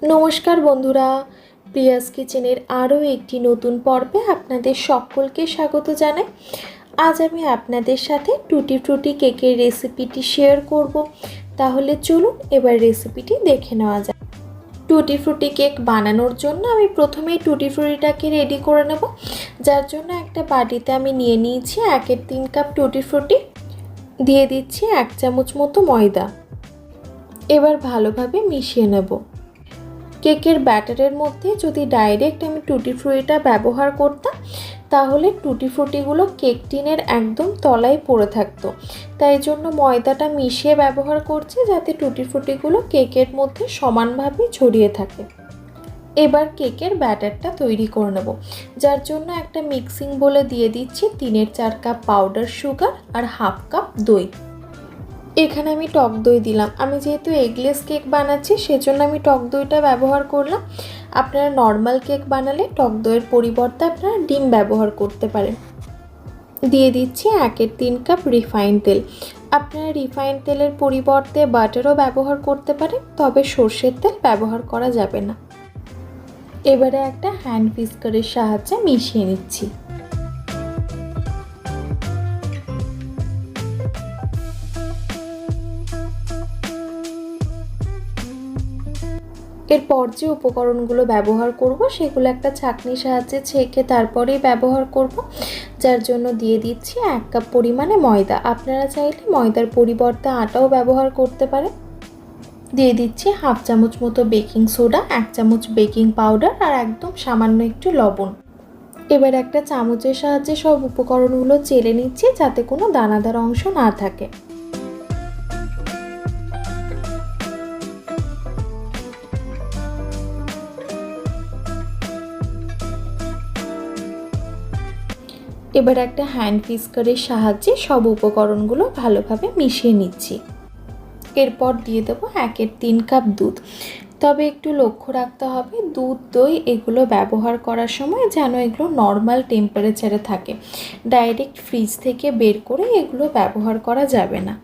नमस्कार बंधुरा प्रियास किचेनेर आरो एकटी नतून पर्वे आपनादेर सकलके स्वागत जानाई। आज आमी आपनादेर साथे टुटी फ्रुटी केकेर रेसिपिटी शेयर करब। ताहले चलुन एबार रेसिपिटी देखे नेওয়া যাক। टुटी फ्रुटी केक बानानोर जोन्नो आमी प्रथमेई टुटी फ्रुटिटाके रेडी करे नेब। जार जोन्नो एकटा बाटिते आमी निये निয়েছি 1/3 কাপ टुटी फ्रुटी, दिए दिচ্ছি 1 চামচ मतो मयदा। एबार भालोभाबे मिशिয়ে नेब। केकेर बैटारेर मध्य यदि डायरेक्ट आमी टुटी फ्रुटिटा व्यवहार करताम ताहले टुटी फ्रुटिगुलो केक टिनेर एकदम तलाय पड़े थाकतो, ताई जोन्नो मयदाटा मिशिয়ে व्यवहार करछि जाते टुटी फ्रुटिगुलो केकेर मध्य समानभावे छड़िয়ে थाके। एबार केकेर बैटारटा तैरी करे नेब, जार जोन्नो एकटा मिक्सिंग बोले दिए दिচ্ছি 3/4 কাপ पाउडार सुगार और हाफ कप दई। एखाने आमी टक दई दिलाम। आमी जेहेतु एगलेस केक बानाচ্ছি सेजोन्नो आमी टक दईटा व्यवहार करलाम। आपनारा नर्माल केक बानाले टक दইয়ের পরিবর্তে আপনারা ডিম ব্যবহার করতে পারেন। দিয়ে দিচ্ছি 1/3 কাপ রিফাইন্ড তেল। আপনারা রিফাইন্ড তেলের পরিবর্তে বাটারও ব্যবহার করতে পারেন, তবে সরষের তেল ব্যবহার করা যাবে না। এবারে একটা হ্যান্ড হুইস্কারের সাহায্যে মিশিয়ে নিচ্ছি। এরপর যে উপকরণগুলো ব্যবহার করব সেগুলো একটা ছাঁকনির সাহায্যে ছেঁকে তারপরেই ব্যবহার করব। যার জন্য দিয়ে দিচ্ছি 1 কাপ পরিমাণে ময়দা। আপনারা চাইলে ময়দার পরিবর্তে আটাও ব্যবহার করতে পারেন। দিয়ে দিচ্ছি হাফ চামচ মতো বেকিং সোডা, 1 চামচ বেকিং পাউডার আর একদম সামান্য একটু লবণ। এবার একটা চামচের সাহায্যে সব উপকরণগুলো চেলে নিচ্ছি যাতে কোনো দানাদার অংশ না থাকে। এবার একটা হ্যান্ড হুইস্কারের সাহায্যে সব উপকরণগুলো ভালোভাবে মিশিয়ে নিচ্ছি। এরপর দিয়ে দেবো 1/3 কাপ দুধ। তবে একটু লক্ষ্য রাখতে হবে দুধ দই এগুলো ব্যবহার করার সময় যেন এগুলো নর্মাল টেম্পারেচারে থাকে, ডাইরেক্ট ফ্রিজ থেকে বের করে এগুলো ব্যবহার করা যাবে না।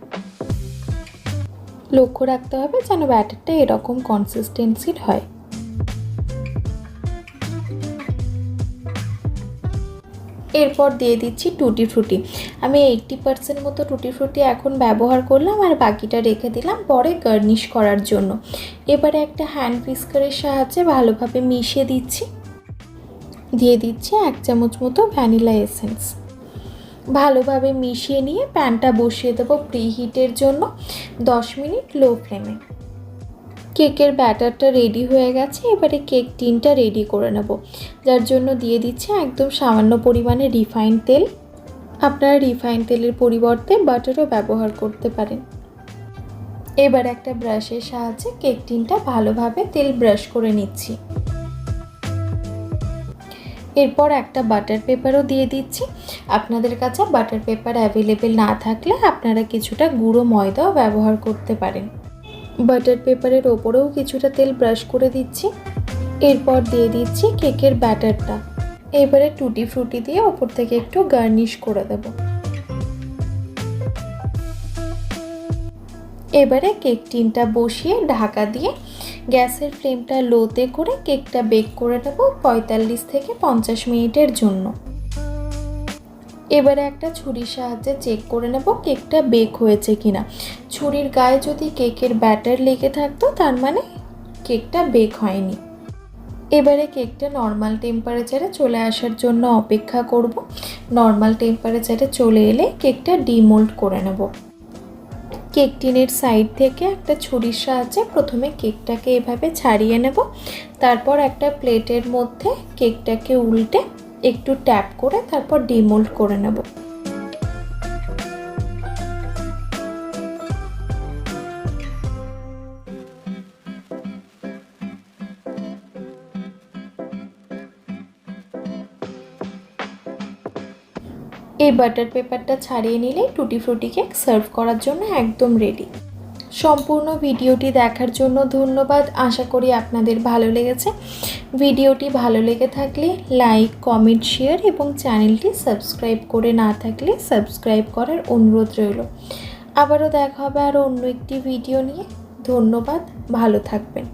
লক্ষ্য রাখতে হবে যেন ব্যাটারটা এরকম কনসিস্টেন্সির হয়। এরপর দিয়ে দিচ্ছি টুটি ফ্রুটি। আমি 80% মতো টুটি ফ্রুটি এখন ব্যবহার করলাম আর বাকিটা রেখে দিলাম পরে গার্নিশ করার জন্য। এবারে একটা হ্যান্ড হুইস্কারের সাহায্যে ভালোভাবে মিশিয়ে দিচ্ছি। দিয়ে দিচ্ছি 1 চামচ মতো ভ্যানিলা এসেন্স। ভালোভাবে মিশিয়ে নিয়ে প্যানটা বসিয়ে দেবো প্রিহিটের জন্য 10 মিনিট লো ফ্লেমে। কেকের ব্যাটারটা রেডি হয়ে গেছে। এবারে কেক টিনটা রেডি করে নেব, যার জন্য দিয়ে দিচ্ছি একদম সামান্য পরিমাণে রিফাইন্ড তেল। আপনারা রিফাইন্ড তেলের পরিবর্তে বাটারও ব্যবহার করতে পারেন। এবার একটা ব্রাশের সাহায্যে কেক টিনটা ভালোভাবে তেল ব্রাশ করে নিচ্ছি। এরপর একটা বাটার পেপারও দিয়ে দিচ্ছি। আপনাদের কাছে বাটার পেপার অ্যাভেলেবেল না থাকলে আপনারা কিছুটা গুঁড়ো ময়দাও ব্যবহার করতে পারেন। বাটার পেপারের ওপরেও কিছুটা তেল ব্রাশ করে দিচ্ছি। এরপর দিয়ে দিচ্ছি কেকের ব্যাটারটা। এবারে টুটি ফ্রুটি দিয়ে ওপর থেকে একটু গার্নিশ করে দেব। এবারে কেক টিনটা বসিয়ে ঢাকা দিয়ে গ্যাসের ফ্লেমটা লোতে করে কেকটা বেক করে নেব 45 থেকে 50 মিনিটের জন্য। এবারে একটা ছুরির সাহায্যে চেক করে নেব কেকটা বেক হয়েছে কিনা। ছুরির গায়ে যদি কেকের ব্যাটার লেগে থাকতো তার মানে কেকটা বেক হয়নি। এবারে কেকটা নর্মাল টেম্পারেচারে চলে আসার জন্য অপেক্ষা করব। নর্মাল টেম্পারেচারে চলে এলে কেকটা ডিমোল্ড করে নেব। কেক টিনের সাইড থেকে একটা ছুরির সাহায্যে প্রথমে কেকটাকে এভাবে ছাড়িয়ে নেব। তারপর একটা প্লেটের মধ্যে কেকটাকে উল্টে একটু ট্যাপ করে তারপর ডিমোল্ড করে নেব। এই বাটার পেপারটা ছাড়িয়ে নিলে টুটি ফ্রুটি কেক সার্ভ করার জন্য একদম রেডি। সম্পূর্ণ ভিডিওটি দেখার জন্য ধন্যবাদ। আশা করি আপনাদের ভালো লেগেছে। ভিডিওটি ভালো লেগে থাকলে লাইক, কমেন্ট, শেয়ার এবং চ্যানেলটি সাবস্ক্রাইব করে না থাকলে সাবস্ক্রাইব করার অনুরোধ রইল। আবারও দেখা হবে আরও অন্য একটি ভিডিও নিয়ে। ধন্যবাদ, ভালো থাকবেন।